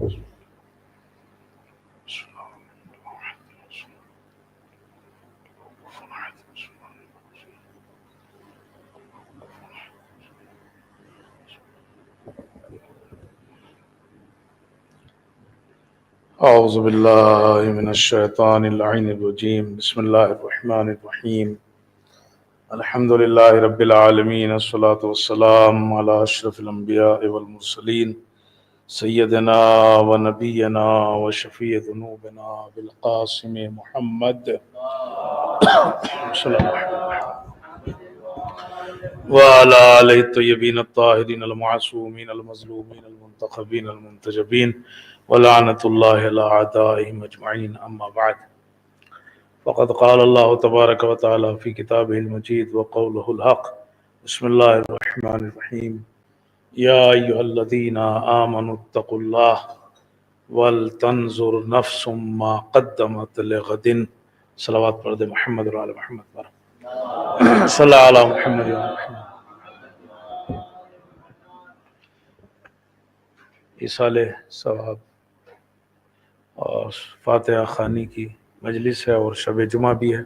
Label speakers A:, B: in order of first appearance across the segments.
A: اعوذ باللہ من الشیطان اللعین الرجیم بسم اللہ الرحمن الرحیم الحمد للہ رب العالمین والصلاة والسلام علی اشرف الانبیاء والمرسلین سیدنا و نبینا و شفیع ذنوبنا بالقاسم محمد صلی اللہ علیہ وعلى آلہ الطیبین الطاہرین المعصومین المظلومین المنتخبین المنتجبین ولعنۃ اللہ علی اعدائہم اجمعین اما بعد فقد قال اللہ تبارک و تعالی فی کتابہ المجید وقولہ الحق بسم اللہ الرحمن الرحیم یا ایہا الذین آمنوا اتقوا اللہ ولتنظر نفس ما قدمت لغد صلوات پڑھ دے محمد و آل محمد پر صلی اللہ علی محمد و آل محمد۔ ایصال ثواب اور فاتحہ خوانی کی مجلس ہے اور شب جمعہ بھی ہے،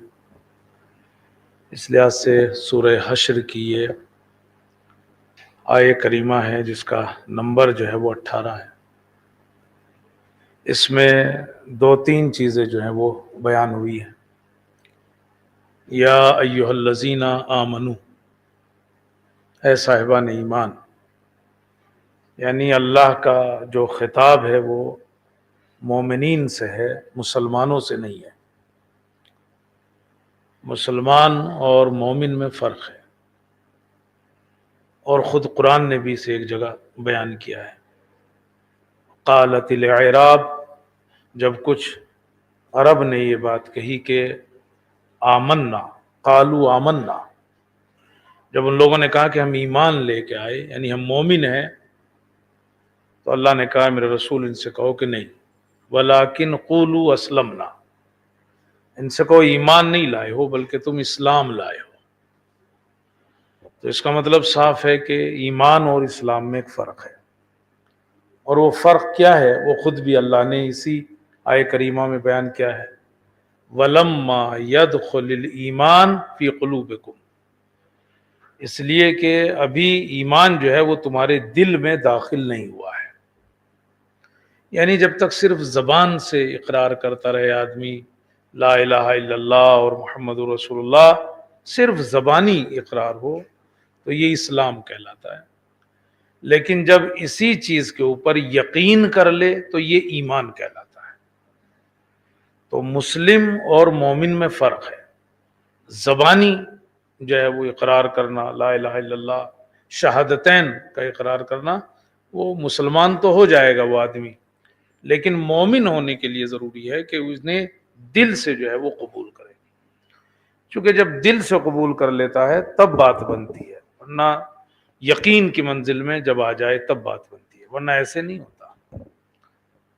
A: اس لحاظ سے سورہ حشر کی یہ آیہ کریمہ ہے جس کا نمبر جو ہے وہ 18 ہے۔ اس میں 2-3 چیزیں جو ہیں وہ بیان ہوئی ہیں۔ یا ایہا الذین آمنو، اے صاحبان ایمان، یعنی اللہ کا جو خطاب ہے وہ مومنین سے ہے، مسلمانوں سے نہیں ہے۔ مسلمان اور مومن میں فرق ہے، اور خود قرآن نے بھی اسے ایک جگہ بیان کیا ہے۔ قالت الاعراب، جب کچھ عرب نے یہ بات کہی کہ آمنا، قالوا آمنا، جب ان لوگوں نے کہا کہ ہم ایمان لے کے آئے، یعنی ہم مومن ہیں، تو اللہ نے کہا میرے رسول ان سے کہو کہ نہیں، ولیکن قولوا اسلمنا، ان سے کہو ایمان نہیں لائے ہو بلکہ تم اسلام لائے ہو۔ تو اس کا مطلب صاف ہے کہ ایمان اور اسلام میں ایک فرق ہے، اور وہ فرق کیا ہے وہ خود بھی اللہ نے اسی آیہ کریمہ میں بیان کیا ہے۔ وَلَمَّا يَدْخُلِ الْإِيمَانُ فِي قُلُوبِكُمْ، اس لیے کہ ابھی ایمان جو ہے وہ تمہارے دل میں داخل نہیں ہوا ہے۔ یعنی جب تک صرف زبان سے اقرار کرتا رہے آدمی لا الہ الا اللہ اور محمد رسول اللہ، صرف زبانی اقرار ہو تو یہ اسلام کہلاتا ہے، لیکن جب اسی چیز کے اوپر یقین کر لے تو یہ ایمان کہلاتا ہے۔ تو مسلم اور مومن میں فرق ہے۔ زبانی جو ہے وہ اقرار کرنا، لا الہ الا اللہ، شہادتین کا اقرار کرنا، وہ مسلمان تو ہو جائے گا وہ آدمی، لیکن مومن ہونے کے لیے ضروری ہے کہ اس نے دل سے جو ہے وہ قبول کرے، چونکہ جب دل سے قبول کر لیتا ہے تب بات بنتی ہے، ورنہ یقین کی منزل میں جب آ جائے تب بات بنتی ہے، ورنہ ایسے نہیں ہوتا۔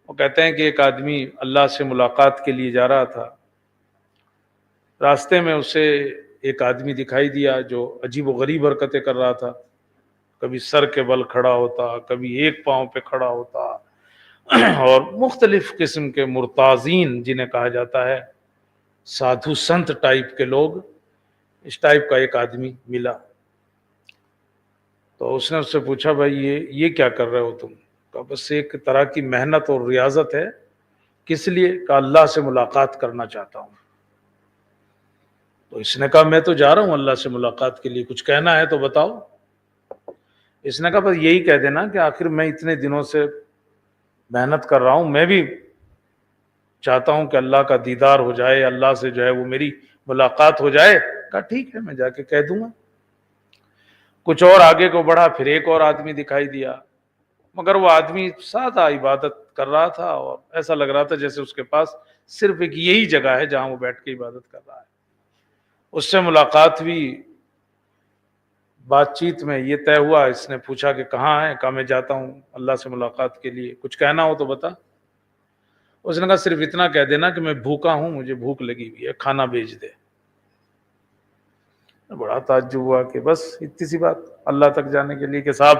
A: وہ کہتے ہیں کہ ایک آدمی اللہ سے ملاقات کے لیے جا رہا تھا، راستے میں اسے ایک آدمی دکھائی دیا جو عجیب و غریب حرکتیں کر رہا تھا، کبھی سر کے بل کھڑا ہوتا، کبھی ایک پاؤں پہ کھڑا ہوتا، اور مختلف قسم کے مرتازین جنہیں کہا جاتا ہے، سادھو سنت ٹائپ کے لوگ، اس ٹائپ کا ایک آدمی ملا۔ تو اس نے اس سے پوچھا بھائی یہ کیا کر رہے ہو تم؟ کہا بس ایک طرح کی محنت اور ریاضت ہے۔ کس لیے؟ کہ اللہ سے ملاقات کرنا چاہتا ہوں۔ تو اس نے کہا میں تو جا رہا ہوں اللہ سے ملاقات کے لیے، کچھ کہنا ہے تو بتاؤ۔ اس نے کہا بس یہی کہہ دینا کہ آخر میں اتنے دنوں سے محنت کر رہا ہوں، میں بھی چاہتا ہوں کہ اللہ کا دیدار ہو جائے، اللہ سے جو ہے وہ میری ملاقات ہو جائے۔ کہا ٹھیک ہے میں جا کے کہہ دوں گا۔ کچھ اور آگے کو بڑھا، پھر ایک اور آدمی دکھائی دیا، مگر وہ آدمی سادہ عبادت کر رہا تھا، اور ایسا لگ رہا تھا جیسے اس کے پاس صرف ایک یہی جگہ ہے جہاں وہ بیٹھ کے عبادت کر رہا ہے۔ اس سے ملاقات ہوئی، بات چیت میں یہ طے ہوا، اس نے پوچھا کہ کہاں ہے؟ کہا میں جاتا ہوں اللہ سے ملاقات کے لیے، کچھ کہنا ہو تو بتا۔ اس نے کہا صرف اتنا کہہ دینا کہ میں بھوکا ہوں، مجھے بھوک لگی ہوئی ہے، کھانا بھیج دے۔ بڑا تعجب ہوا کہ بس اتنی سی بات اللہ تک جانے کے لیے کہ صاحب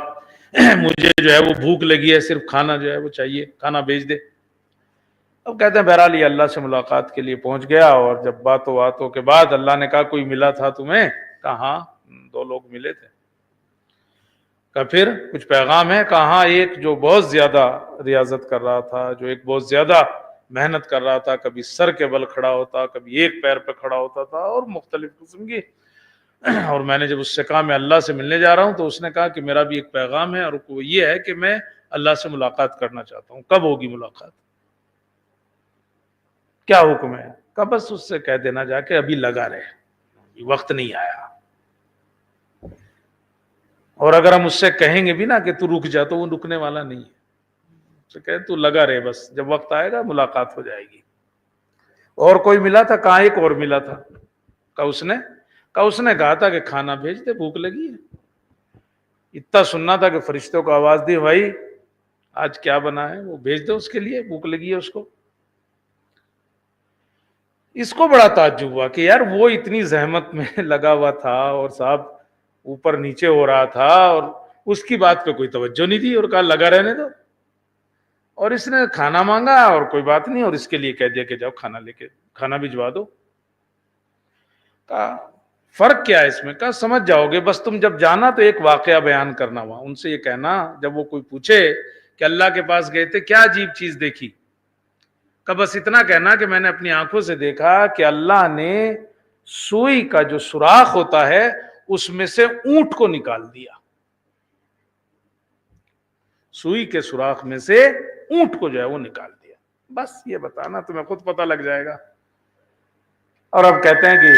A: مجھے جو ہے وہ بھوک لگی ہے، صرف کھانا جو ہے وہ چاہیے، کھانا بھیج دے۔ اب کہتے ہیں بہرحال یہ اللہ سے ملاقات کے لیے پہنچ گیا، اور جب باتوں کے بعد اللہ نے کہا کوئی ملا تھا تمہیں؟ کہا ہاں 2 لوگ ملے تھے۔ کہا پھر کچھ پیغام ہے؟ کہا ہاں، ایک جو بہت زیادہ ریاضت کر رہا تھا، جو ایک بہت زیادہ محنت کر رہا تھا، کبھی سر کے بل کھڑا ہوتا، کبھی ایک پیر پہ کھڑا ہوتا تھا، اور مختلف قسم کی۔ اور میں نے جب اس سے کہا میں اللہ سے ملنے جا رہا ہوں، تو اس نے کہا کہ میرا بھی ایک پیغام ہے، اور وہ یہ ہے کہ میں اللہ سے ملاقات کرنا چاہتا ہوں۔ کب ہوگی ملاقات؟ کیا حکم ہے؟ کہا بس اس سے کہہ دینا جا کے ابھی لگا رہے، وقت نہیں آیا۔ اور اگر ہم اس سے کہیں گے بھی نا کہ تو رک جا، تو وہ رکنے والا نہیں ہے، تو کہ تو لگا رہے، بس جب وقت آئے گا ملاقات ہو جائے گی۔ اور کوئی ملا تھا؟ کہاں ایک اور ملا تھا۔ کہا اس نے کہا تھا کہ کھانا بھیج دے، بھوک لگی ہے۔ اتنا سننا تھا کہ فرشتوں کو آواز دی، بھائی آج کیا بنا ہے، وہ بھیج دو اس کے لیے، بھوک لگی ہے اس کو۔ اس کو بڑا تعجب ہوا کہ یار وہ اتنی زحمت میں لگا ہوا تھا، اور صاحب اوپر نیچے ہو رہا تھا، اور اس کی بات پہ کوئی توجہ نہیں دی، اور کہا لگا رہنے دو۔ اور اس نے کھانا مانگا، اور کوئی بات نہیں، اور اس کے لیے کہہ دیا کہ جاؤ کھانا بھجوا دو۔ کہا فرق کیا ہے اس میں؟ کہا سمجھ جاؤ گے، بس تم جب جانا تو ایک واقعہ بیان کرنا، ہوا ان سے یہ کہنا جب وہ کوئی پوچھے کہ اللہ کے پاس گئے تھے کیا عجیب چیز دیکھی، کہ بس اتنا کہنا کہ میں نے اپنی آنکھوں سے دیکھا کہ اللہ نے سوئی کا جو سوراخ ہوتا ہے اس میں سے اونٹ کو نکال دیا، سوئی کے سوراخ میں سے اونٹ کو جو ہے وہ نکال دیا۔ بس یہ بتانا، تمہیں خود پتہ لگ جائے گا۔ اور اب کہتے ہیں کہ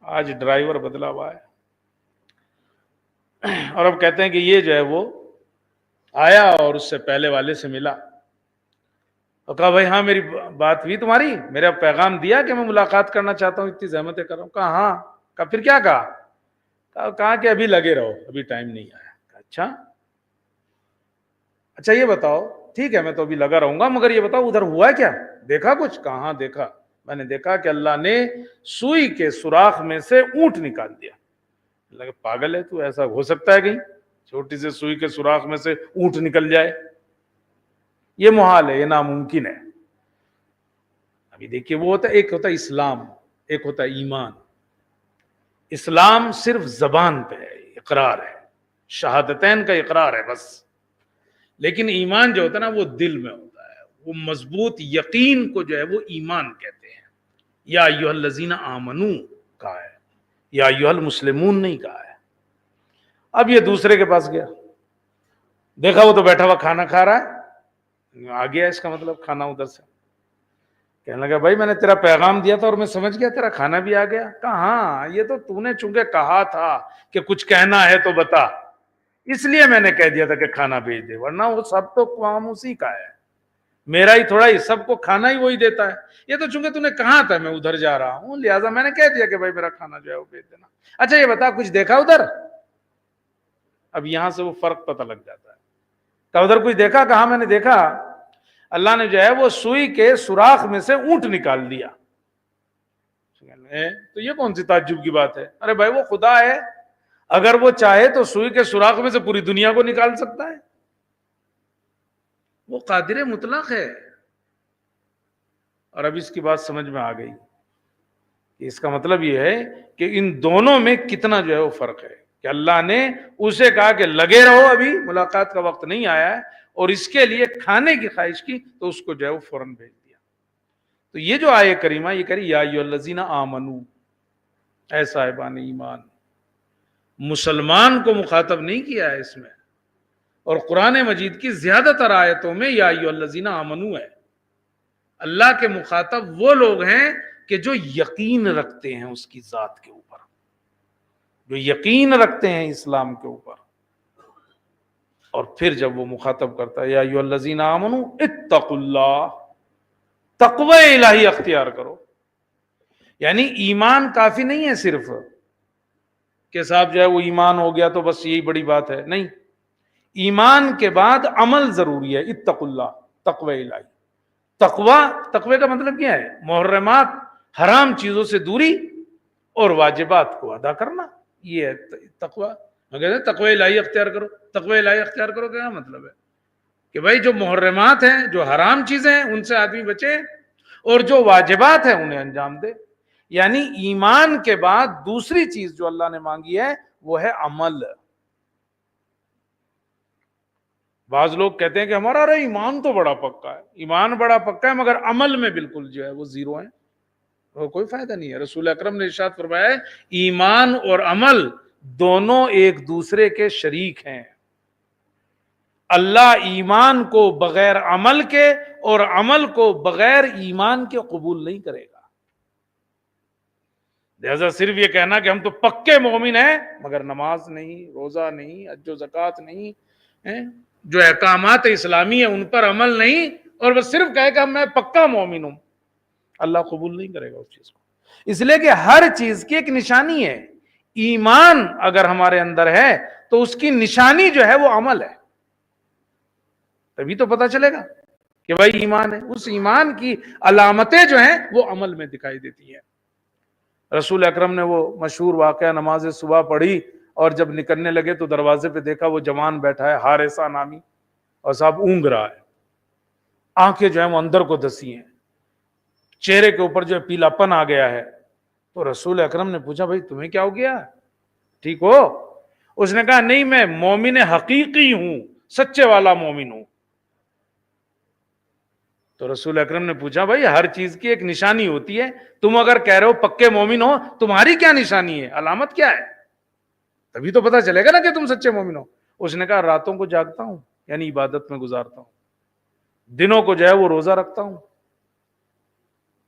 A: آج ڈرائیور بدلا ہوا ہے، اور اب کہتے ہیں کہ یہ جو ہے وہ آیا اور اس سے پہلے والے سے ملا، اور کہا بھائی ہاں میری بات ہوئی تمہاری، میرا پیغام دیا کہ میں ملاقات کرنا چاہتا ہوں، اتنی زحمتیں کر رہا ہوں۔ کہا ہاں۔ کہا پھر کیا کہا کہ ابھی لگے رہو، ابھی ٹائم نہیں آیا۔ کہا اچھا یہ بتاؤ، ٹھیک ہے میں تو ابھی لگا رہوں گا، مگر یہ بتاؤ ادھر ہوا کیا، دیکھا کچھ؟ کہا ہاں دیکھا، میں نے دیکھا کہ اللہ نے سوئی کے سوراخ میں سے اونٹ نکال دیا۔ لگا پاگل ہے تو، ایسا ہو سکتا ہے کہیں چھوٹی سے سوئی کے سوراخ میں سے اونٹ نکل جائے؟ یہ محال ہے، یہ ناممکن ہے۔ ابھی دیکھیے وہ ہوتا ہے، ایک ہوتا ہے اسلام، ایک ہوتا ہے ایمان۔ اسلام صرف زبان پہ ہے، اقرار ہے، شہادتین کا اقرار ہے بس، لیکن ایمان جو ہوتا ہے نا وہ دل میں ہوتا ہے، وہ مضبوط یقین کو جو ہے وہ ایمان کہتے ہیں۔ یا ایھا الذین آمنو کہا ہے، یا ایھا المسلمون نہیں کہا ہے۔ اب یہ دوسرے کے پاس گیا، دیکھا وہ تو بیٹھا ہوا کھانا کھا رہا ہے، آ گیا اس کا مطلب کھانا ادھر سے۔ کہنے لگا بھائی میں نے تیرا پیغام دیا تھا اور میں سمجھ گیا تیرا کھانا بھی آ گیا۔ کہا ہاں یہ تو نے چونکہ کہا تھا کہ کچھ کہنا ہے تو بتا، اس لیے میں نے کہہ دیا تھا کہ کھانا بھیج دے، ورنہ وہ سب تو کام اسی کا ہے، میرا ہی تھوڑا ہی، سب کو کھانا ہی وہی دیتا ہے۔ یہ تو چونکہ نے کہا تھا میں ادھر جا رہا ہوں، لہٰذا میں نے کہہ دیا کہ بھائی میرا کھانا جو ہے وہ بھیج دینا۔ اچھا یہ بتا کچھ دیکھا ادھر؟ اب یہاں سے وہ فرق پتہ لگ جاتا ہے کہ ادھر کچھ دیکھا؟ کہا میں نے دیکھا اللہ نے جو ہے وہ سوئی کے سوراخ میں سے اونٹ نکال دیا۔ تو یہ کون سی تعجب کی بات ہے؟ ارے بھائی وہ خدا ہے، اگر وہ چاہے تو سوئی کے سوراخ میں سے پوری دنیا کو نکال سکتا ہے، وہ قادر مطلق ہے۔ اور اب اس کی بات سمجھ میں آ گئی کہ اس کا مطلب یہ ہے کہ ان دونوں میں کتنا جو ہے وہ فرق ہے، کہ اللہ نے اسے کہا کہ لگے رہو ابھی ملاقات کا وقت نہیں آیا ہے، اور اس کے لیے کھانے کی خواہش کی تو اس کو جو ہے وہ فوراً بھیج دیا۔ تو یہ جو آیہ کریمہ یہ کہہ رہی یا ایھا الذین آمنو، اے صاحبان ایمان، مسلمان کو مخاطب نہیں کیا ہے اس میں، اور قرآن مجید کی زیادہ تر آیتوں میں یا ایھا الذین آمنو ہے۔ اللہ کے مخاطب وہ لوگ ہیں کہ جو یقین رکھتے ہیں اس کی ذات کے اوپر، جو یقین رکھتے ہیں اسلام کے اوپر۔ اور پھر جب وہ مخاطب کرتا ہے یا ایھا الذین آمنو اتقوا اللہ، تقوی الہی اختیار کرو، یعنی ایمان کافی نہیں ہے صرف کہ صاحب جو ہے وہ ایمان ہو گیا تو بس یہی بڑی بات ہے، نہیں، ایمان کے بعد عمل ضروری ہے۔ اتقوا اللہ، تقوی الہی۔ تقوی کا مطلب کیا ہے؟ محرمات، حرام چیزوں سے دوری، اور واجبات کو ادا کرنا، یہ ہے تقوی۔ وہ کہتے ہیں تقوی الہی اختیار کرو. تقوی الہی اختیار کرو کیا مطلب ہے؟ کہ بھائی جو محرمات ہیں، جو حرام چیزیں ہیں، ان سے آدمی بچے، اور جو واجبات ہیں انہیں انجام دے. یعنی ایمان کے بعد دوسری چیز جو اللہ نے مانگی ہے وہ ہے عمل. بعض لوگ کہتے ہیں کہ ہمارا ایمان تو بڑا پکا ہے، ایمان بڑا پکا ہے مگر عمل میں بالکل جو ہے وہ زیرو ہے، وہ کوئی فائدہ نہیں ہے. رسول اکرم نے ارشاد فرمایا ہے ایمان اور عمل دونوں ایک دوسرے کے شریک ہیں. اللہ ایمان کو بغیر عمل کے اور عمل کو بغیر ایمان کے قبول نہیں کرے گا. لہذا صرف یہ کہنا کہ ہم تو پکے مومن ہیں مگر نماز نہیں، روزہ نہیں، حج و زکوٰۃ نہیں، جو احکامات اسلامی ہیں ان پر عمل نہیں، اور بس صرف کہے کہ میں پکا مومن ہوں، اللہ قبول نہیں کرے گا اس چیز کو. اس لیے کہ ہر چیز کی ایک نشانی ہے. ایمان اگر ہمارے اندر ہے تو اس کی نشانی جو ہے وہ عمل ہے، تبھی تو پتہ چلے گا کہ بھائی ایمان ہے. اس ایمان کی علامتیں جو ہیں وہ عمل میں دکھائی دیتی ہیں. رسول اکرم نے وہ مشہور واقعہ نماز صبح پڑھی اور جب نکلنے لگے تو دروازے پہ دیکھا وہ جوان بیٹھا ہے حارثہ نامی، اور صاحب اونگ رہا ہے، آنکھیں جو ہیں وہ اندر کو دسی ہیں، چہرے کے اوپر جو ہے پیلا پن آ گیا ہے. تو رسول اکرم نے پوچھا بھائی تمہیں کیا ہو گیا، ٹھیک ہو؟ اس نے کہا نہیں، میں مومن حقیقی ہوں، سچے والا مومن ہوں. تو رسول اکرم نے پوچھا بھائی ہر چیز کی ایک نشانی ہوتی ہے، تم اگر کہہ رہے ہو پکے مومن ہو، تمہاری کیا نشانی ہے، علامت کیا ہے؟ تبھی تو پتہ چلے گا نا کہ تم سچے مومن ہو. اس نے کہا راتوں کو جاگتا ہوں، یعنی عبادت میں گزارتا ہوں، دنوں کو جو ہے وہ روزہ رکھتا ہوں.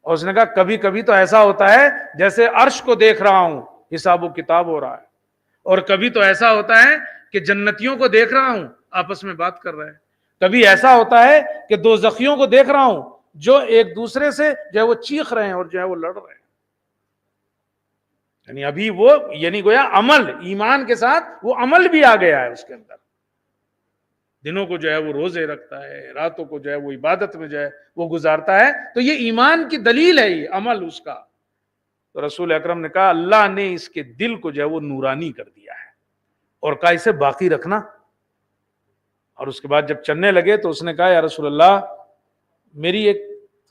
A: اور اس نے کہا کبھی کبھی تو ایسا ہوتا ہے جیسے عرش کو دیکھ رہا ہوں، حساب و کتاب ہو رہا ہے، اور کبھی تو ایسا ہوتا ہے کہ جنتیوں کو دیکھ رہا ہوں، آپس میں بات کر رہے ہیں. کبھی ایسا ہوتا ہے کہ دوزخیوں کو دیکھ رہا ہوں جو ایک دوسرے سے جو ہے وہ چیخ رہے ہیں اور جو ہے وہ لڑ رہے ہیں. یعنی ابھی وہ گویا عمل، ایمان کے ساتھ وہ عمل بھی آ گیا ہے اس کے اندر. دنوں کو جو ہے وہ روزے رکھتا ہے، راتوں کو جو ہے وہ عبادت میں جو ہے وہ گزارتا ہے. تو یہ ایمان کی دلیل ہے، یہ عمل اس کا. تو رسول اکرم نے کہا اللہ نے اس کے دل کو جو ہے وہ نورانی کر دیا ہے، اور کہا اسے باقی رکھنا. اور اس کے بعد جب چلنے لگے تو اس نے کہا یا رسول اللہ میری ایک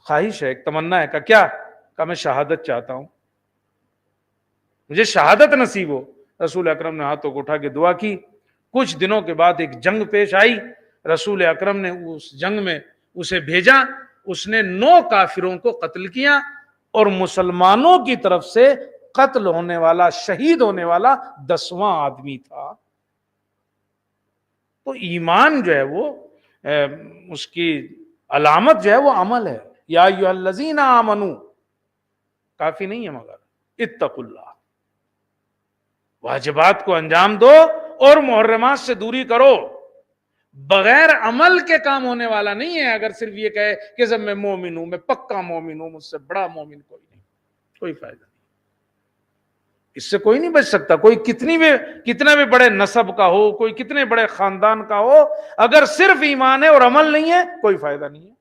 A: خواہش ہے، ایک تمنا ہے. کہا کیا؟ کہا میں شہادت چاہتا ہوں، مجھے شہادت نصیب ہو. رسول اکرم نے ہاتھوں کو اٹھا کے دعا کی. کچھ دنوں کے بعد ایک جنگ پیش آئی، رسول اکرم نے اس جنگ میں اسے بھیجا. اس نے 9 کافروں کو قتل کیا، اور مسلمانوں کی طرف سے قتل ہونے والا، شہید ہونے والا 10واں آدمی تھا. تو ایمان جو ہے وہ اس کی علامت جو ہے وہ عمل ہے. یا ایھا الذین آمنو کافی نہیں ہے مگر اتقوا اللہ، واجبات کو انجام دو اور محرمات سے دوری کرو. بغیر عمل کے کام ہونے والا نہیں ہے. اگر صرف یہ کہے کہ جب میں مومن ہوں، میں پکا مومن ہوں، مجھ سے بڑا مومن کوئی نہیں، کوئی فائدہ نہیں. اس سے کوئی نہیں بچ سکتا. کوئی کتنے بھی بڑے نسب کا ہو، کوئی کتنے بڑے خاندان کا ہو، اگر صرف ایمان ہے اور عمل نہیں ہے کوئی فائدہ نہیں ہے.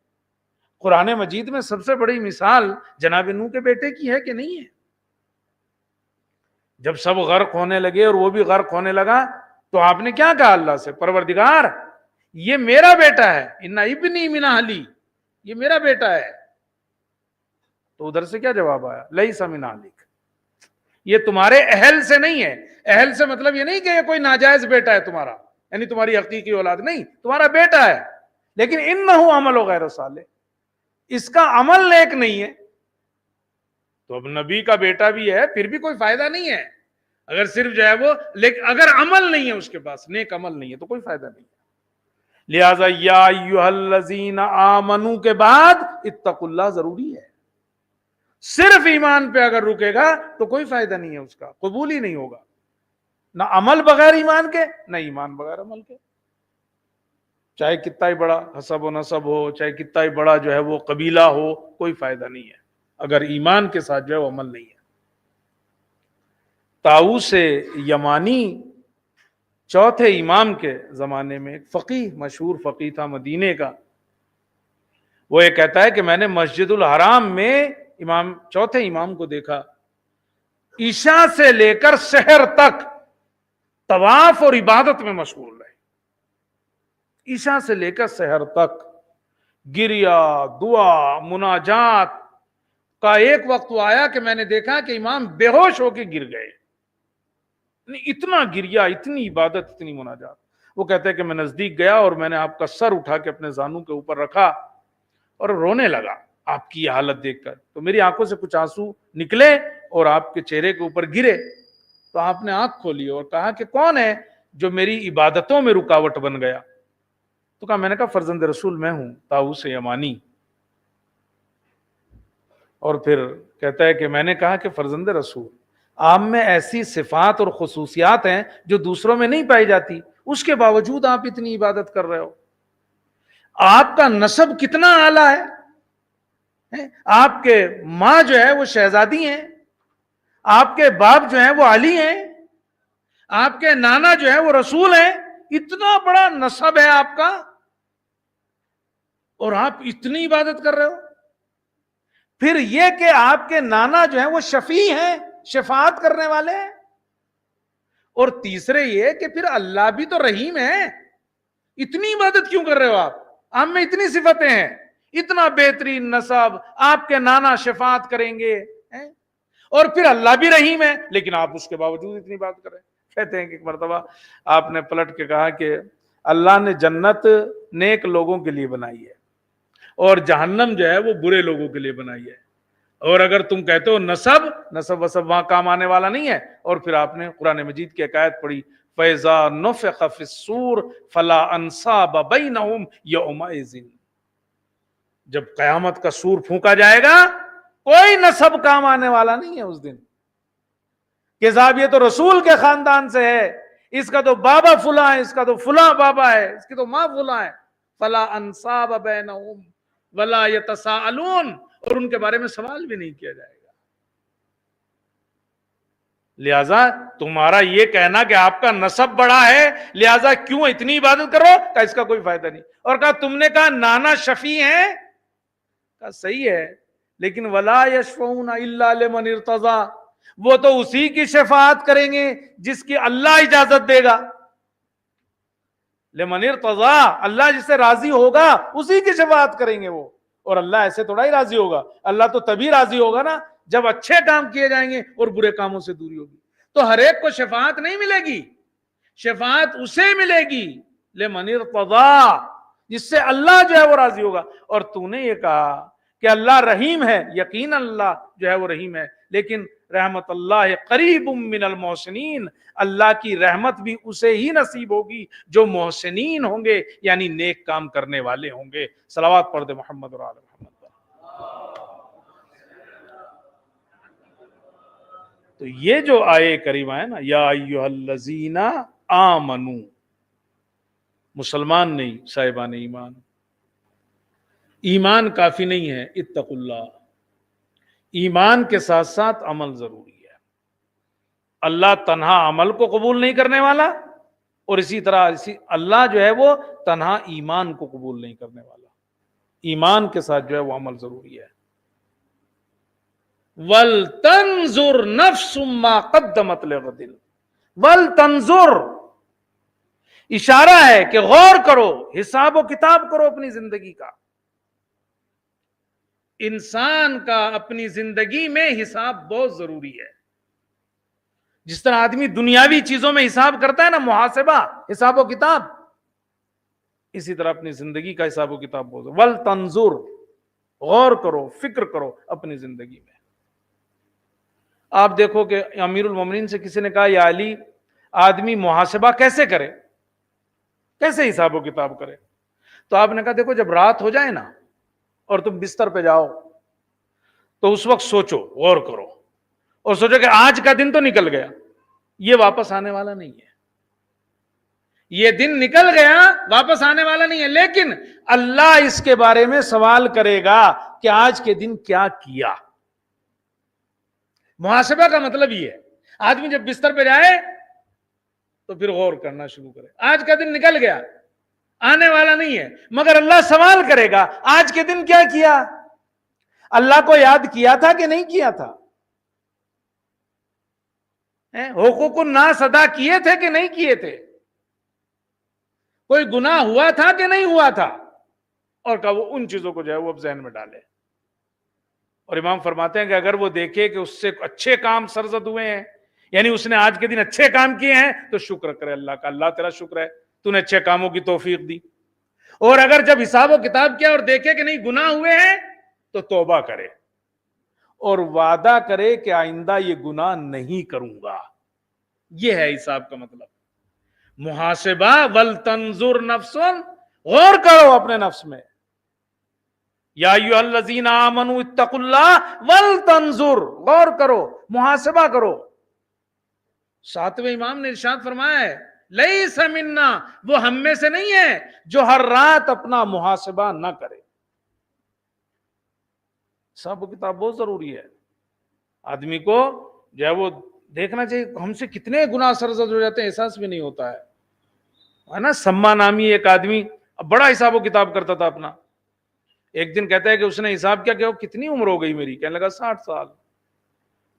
A: قرآن مجید میں سب سے بڑی مثال جناب نوح کے بیٹے کی ہے کہ نہیں ہے؟ جب سب غرق ہونے لگے اور وہ بھی غرق ہونے لگا تو آپ نے کیا کہا اللہ سے؟ پروردگار یہ میرا بیٹا ہے، ان ابنی من اہلی، یہ میرا بیٹا ہے. تو ادھر سے کیا جواب آیا؟ لیس من اہلک، یہ تمہارے اہل سے نہیں ہے. اہل سے مطلب یہ نہیں کہ یہ کوئی ناجائز بیٹا ہے تمہارا، یعنی تمہاری حقیقی اولاد نہیں، تمہارا بیٹا ہے، لیکن انہ عمل غیر صالح، اس کا عمل نیک نہیں ہے. تو اب نبی کا بیٹا بھی ہے پھر بھی کوئی فائدہ نہیں ہے اگر صرف جو ہے وہ، لیکن اگر عمل نہیں ہے اس کے پاس، نیک عمل نہیں ہے تو کوئی فائدہ نہیں ہے. لہذا یا ایھا الذین آمنو کے بعد اتقوا اللہ ضروری ہے. صرف ایمان پہ اگر رکے گا تو کوئی فائدہ نہیں ہے، اس کا قبول ہی نہیں ہوگا. نہ عمل بغیر ایمان کے، نہ ایمان بغیر عمل کے. چاہے کتنا ہی بڑا حسب و نسب ہو، چاہے کتنا ہی بڑا جو ہے وہ قبیلہ ہو، کوئی فائدہ نہیں ہے اگر ایمان کے ساتھ جو ہے وہ عمل نہیں ہے. طاؤس یمانی چوتھے امام کے زمانے میں ایک فقیہ، مشہور فقیہ تھا مدینے کا. وہ یہ کہتا ہے کہ میں نے مسجد الحرام میں چوتھے امام کو دیکھا، عشاء سے لے کر سحر تک طواف اور عبادت میں مشغول رہے، عشاء سے لے کر سحر تک گریا، دعا، مناجات کا ایک وقت وہ آیا کہ میں نے دیکھا کہ امام بے ہوش ہو کے گر گئے، اتنا گریا، اتنی عبادت، اتنی مناجات۔ وہ کہتے ہیں کہ میں نزدیک گیا اور میں نے آپ کا سر اٹھا کے اپنے زانوں کے اوپر رکھا اور رونے لگا آپ کی یہ حالت دیکھ کر، تو میری آنکھوں سے کچھ آنسو نکلے اور آپ کے چہرے کے اوپر گرے، تو آپ نے آنکھ کھولی اور کہا کہ کون ہے جو میری عبادتوں میں رکاوٹ بن گیا؟ تو کہا، میں نے کہا فرزند رسول میں ہوں، طاؤوس یمانی۔ اور پھر کہتا ہے کہ میں نے کہا کہ فرزند رسول، آپ میں ایسی صفات اور خصوصیات ہیں جو دوسروں میں نہیں پائی جاتی، اس کے باوجود آپ اتنی عبادت کر رہے ہو۔ آپ کا نسب کتنا اعلیٰ ہے، آپ کے ماں جو ہے وہ شہزادی ہیں، آپ کے باپ جو ہیں وہ علی ہیں، آپ کے نانا جو ہے وہ رسول ہیں، اتنا بڑا نسب ہے آپ کا، اور آپ اتنی عبادت کر رہے ہو۔ پھر یہ کہ آپ کے نانا جو ہیں وہ شفیع ہیں، شفاعت کرنے والے ہیں، اور تیسرے یہ کہ پھر اللہ بھی تو رحیم ہے، اتنی عبادت کیوں کر رہے ہو آپ میں اتنی صفتیں ہیں، اتنا بہترین نسب، آپ کے نانا شفاعت کریں گے، اور پھر اللہ بھی رحیم ہے، لیکن آپ اس کے باوجود اتنی بات کر رہے ہیں۔ کہتے ہیں کہ ایک مرتبہ آپ نے پلٹ کے کہا کہ اللہ نے جنت نیک لوگوں کے لیے بنائی ہے اور جہنم جو ہے وہ برے لوگوں کے لیے بنائی ہے، اور اگر تم کہتے ہو نسب وسب وہاں کام آنے والا نہیں ہے، اور پھر آپ نے قرآن مجید کی ایک آیت پڑھی، فَإِذَا نُفِخَ فِي الصُّورِ فَلَا أَنْصَابَ بَيْنَهُمْ يَوْمَئِذٍ، جب قیامت کا سور پھونکا جائے گا کوئی نسب کام آنے والا نہیں ہے اس دن، کہ صاحب یہ تو رسول کے خاندان سے ہے، اس کا تو بابا فلاں ہے، اس کا تو فلاں بابا ہے، اس کی تو ماں فلاں ہے، فلا انصاب بینہم ولا یتساءلون، اور ان کے بارے میں سوال بھی نہیں کیا جائے گا۔ لہذا تمہارا یہ کہنا کہ آپ کا نسب بڑا ہے لہذا کیوں اتنی عبادت کرو، کہ اس کا کوئی فائدہ نہیں۔ اور کہا تم نے کہا نانا شفیع ہیں، کہا صحیح ہے، لیکن ولا یشفعون الا لمن ارتضی، وہ تو اسی کی شفاعت کریں گے جس کی اللہ اجازت دے گا، لمن ارتضی، اللہ جس سے راضی ہوگا اسی کی شفاعت کریں گے وہ، اور اللہ ایسے تھوڑا ہی راضی ہوگا، اللہ تو تبھی راضی ہوگا نا جب اچھے کام کیے جائیں گے اور برے کاموں سے دوری ہوگی۔ تو ہر ایک کو شفاعت نہیں ملے گی، شفاعت اسے ملے گی لمن ارتضی، جس سے اللہ جو ہے وہ راضی ہوگا۔ اور تو نے یہ کہا کہ اللہ رحیم ہے، یقین اللہ جو ہے وہ رحیم ہے، لیکن رحمت اللہ قریب من المحسنین، اللہ کی رحمت بھی اسے ہی نصیب ہوگی جو محسنین ہوں گے، یعنی نیک کام کرنے والے ہوں گے۔ صلوات پڑھ دے محمد اور آل محمد۔ تو یہ جو آیے کریمہ ہے نا، یا ایھا الذین آمنو، مسلمان نہیں، صاحبان ایمان، ایمان کافی نہیں ہے، اتقوا اللہ، ایمان کے ساتھ ساتھ عمل ضروری ہے۔ اللہ تنہا عمل کو قبول نہیں کرنے والا، اور اسی طرح اللہ جو ہے وہ تنہا ایمان کو قبول نہیں کرنے والا، ایمان کے ساتھ جو ہے وہ عمل ضروری ہے۔ وَلْتَنْظُرْ نَفْسٌ مَّا قَدَّمَتْ لِغَدٍ، وَلْتَنْظُرْ اشارہ ہے کہ غور کرو، حساب و کتاب کرو اپنی زندگی کا۔ انسان کا اپنی زندگی میں حساب بہت ضروری ہے، جس طرح آدمی دنیاوی چیزوں میں حساب کرتا ہے نا، محاسبہ، حساب و کتاب، اسی طرح اپنی زندگی کا حساب و کتاب بہت ضروری۔ وَلْتَنْظُرْ، غور کرو، فکر کرو اپنی زندگی میں۔ آپ دیکھو کہ امیر المومنین سے کسی نے کہا یا علی، آدمی محاسبہ کیسے کرے، کیسے حساب و کتاب کرے؟ تو آپ نے کہا دیکھو جب رات ہو جائے نا اور تم بستر پہ جاؤ تو اس وقت سوچو، غور کرو اور سوچو کہ آج کا دن تو نکل گیا، یہ واپس آنے والا نہیں ہے، یہ دن نکل گیا واپس آنے والا نہیں ہے، لیکن اللہ اس کے بارے میں سوال کرے گا کہ آج کے دن کیا کیا۔ محاسبہ کا مطلب یہ ہے، آدمی جب بستر پہ جائے تو پھر غور کرنا شروع کرے، آج کا دن نکل گیا، آنے والا نہیں ہے، مگر اللہ سوال کرے گا آج کے دن کیا کیا، اللہ کو یاد کیا تھا کہ نہیں کیا تھا۔ حقوق الناس ادا کیے تھے کہ نہیں کیے تھے؟ کوئی گناہ ہوا تھا کہ نہیں ہوا تھا؟ اور کہا وہ ان چیزوں کو جو ہے وہ اب ذہن میں ڈالے. اور امام فرماتے ہیں کہ اگر وہ دیکھے کہ اس سے اچھے کام سرزد ہوئے ہیں، یعنی اس نے آج کے دن اچھے کام کیے ہیں، تو شکر کرے اللہ کا، اللہ تیرا شکر ہے تو نے اچھے کاموں کی توفیق دی. اور اگر جب حساب و کتاب کیا اور دیکھے کہ نہیں گناہ ہوئے ہیں، تو توبہ کرے اور وعدہ کرے کہ آئندہ یہ گناہ نہیں کروں گا. یہ ہے حساب کا مطلب. محاسبہ ولتنظر نفس، غور کرو اپنے نفس میں. یا ایھا الذین آمنوا اتقوا اللہ ولتنظر، غور کرو، محاسبہ کرو. ساتویں امام نے ارشاد فرمایا ہے لیس منا، وہ ہم میں سے نہیں ہے جو ہر رات اپنا محاسبہ نہ کرے. حساب و کتاب بہت ضروری ہے. آدمی کو جو ہے وہ دیکھنا چاہیے ہم سے کتنے گناہ سرزد ہو جاتے ہیں، احساس بھی نہیں ہوتا ہے نا. سما نامی ایک آدمی بڑا حساب و کتاب کرتا تھا اپنا. ایک دن کہتا ہے کہ اس نے حساب کیا کہ وہ کتنی عمر ہو گئی میری؟ کہنے لگا 60 سال.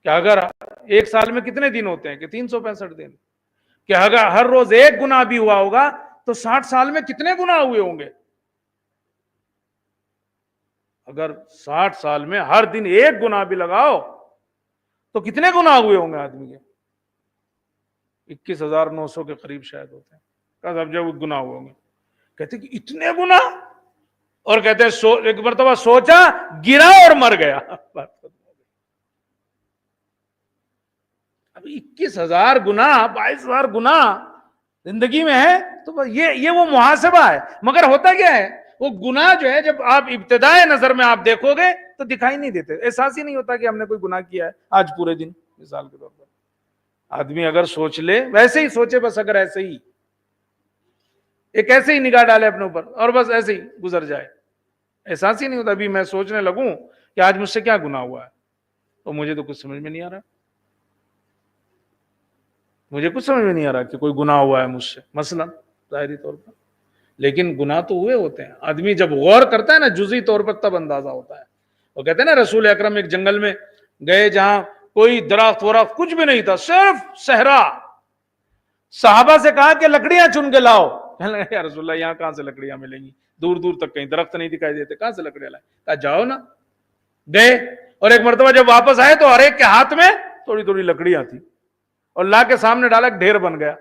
A: کیا اگر ایک سال میں کتنے دن ہوتے ہیں؟ کہ 365 دن. کہ اگر ہر روز ایک گناہ بھی ہوا ہوگا تو 60 سال میں کتنے گناہ ہوئے ہوں گے؟ اگر 60 سال میں ہر دن ایک گناہ بھی لگاؤ تو کتنے گناہ ہوئے ہوں گے آدمی کے؟ 21,900 کے قریب شاید ہوتے ہیں. کہا جب گناہ ہوئے ہوں گے. کہتے کہ اتنے گناہ؟ اور کہتے ہیں ایک مرتبہ سوچا، گرا اور مر گیا. اب 21,000 گناہ، 22,000 گناہ زندگی میں ہے تو یہ وہ محاسبہ ہے. مگر ہوتا کیا ہے، وہ گناہ جو ہے جب آپ ابتدائے نظر میں آپ دیکھو گے تو دکھائی نہیں دیتے، احساس ہی نہیں ہوتا کہ ہم نے کوئی گناہ کیا ہے آج پورے دن. مثال کے طور پر آدمی اگر سوچ لے، ویسے ہی سوچے، بس اگر ایسے ہی ایک ایسے ہی نگاہ ڈالے اپنے اوپر اور بس ایسے ہی گزر جائے، احساس ہی نہیں ہوتا. ابھی میں سوچنے لگوں کہ آج مجھ سے کیا گناہ ہوا ہے تو مجھے تو کچھ سمجھ میں نہیں آ رہا. مجھے کچھ سمجھ میں نہیں آ رہا کہ کوئی گناہ ہوا ہے مجھ سے مثلا ظاہری طور پر. لیکن گناہ تو ہوئے ہوتے ہیں. آدمی جب غور کرتا ہے نا جزئی طور پر تب اندازہ ہوتا ہے. وہ کہتے ہیں نا رسول اکرم ایک جنگل میں گئے جہاں کوئی درخت ورخت کچھ بھی نہیں تھا، صرف صحرا. صحابہ سے کہا کہ لکڑیاں چن کے لاؤ. کہنے لگا یا رسول اللہ یہاں کہاں سے لکڑیاں ملیں گی، دور دور تک کہیں درخت نہیں دکھائی دیتے، کہاں سے لکڑیاں لائیں؟ کہا جاؤ نا. گئے اور ایک مرتبہ جب واپس آئے تو ہر ایک کے ہاتھ میں تھوڑی تھوڑی لکڑیاں تھی اور لا کے سامنے ڈالا، ڈھیر بن گیا.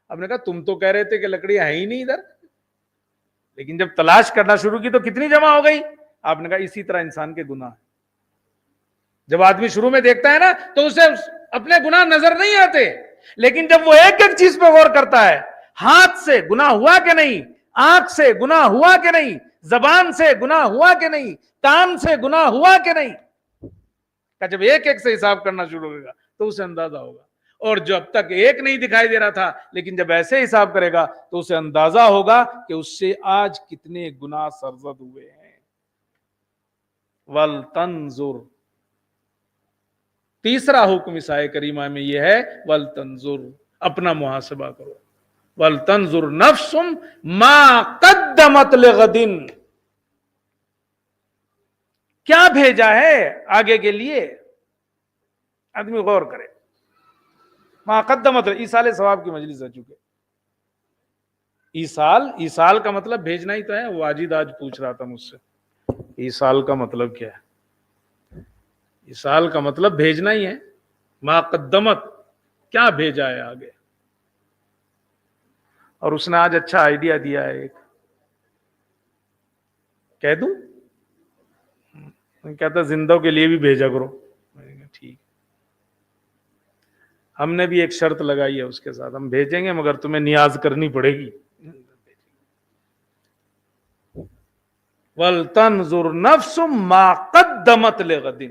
A: ہم نے کہا تم تو کہہ رہے تھے کہ لکڑیاں ہیں ہی نہیں ادھر، لیکن جب تلاش کرنا شروع کی تو کتنی جمع ہو گئی. آپ نے کہا اسی طرح انسان کے گناہ. جب آدمی شروع میں دیکھتا ہے نا تو اسے اپنے گناہ نظر نہیں آتے، لیکن جب وہ ایک ایک چیز پہ غور کرتا ہے، ہاتھ سے گناہ ہوا کہ نہیں، آنکھ سے گناہ ہوا کہ نہیں، زبان سے گناہ ہوا کہ نہیں، کان سے گناہ ہوا کہ نہیں، جب ایک ایک سے حساب کرنا شروع ہوگا تو اسے اندازہ ہوگا. اور جب تک ایک نہیں دکھائی دے رہا تھا، لیکن جب ایسے حساب کرے گا تو اسے اندازہ ہوگا کہ اس سے آج کتنے گناہ سرزد ہوئے ہیں. وَلْتَنْظُرْ، تیسرا حکم اس آیہ کریمہ میں یہ ہے وَلْتَنْظُرْ، اپنا محاسبہ کرو. وَلْتَنْظُرْ نَفْسٌ مَا قَدَّمَتْ لِغَدٍ، کیا بھیجا ہے آگے کے لیے. آدمی غور کرے. ما قدمت، ایصال ثواب کی مجلس ہے چکے. ایصال کا مطلب بھیجنا ہی تو ہے. واجد آج پوچھ رہا تھا مجھ سے ایصال کا مطلب کیا ہے. ایصال کا مطلب بھیجنا ہی ہے. ما قدمت، کیا بھیجا ہے آگے. اور اس نے آج اچھا آئیڈیا دیا ہے ایک، کہہ دوں؟ کہتا زندوں کے لیے بھی بھیجا کرو. ٹھیک، ہم نے بھی ایک شرط لگائی ہے اس کے ساتھ، ہم بھیجیں گے مگر تمہیں نیاز کرنی پڑے گی. وَلْتَنْظُرْ نَفْسٌ مَا قَدَّمَتْ لِغَدٍ،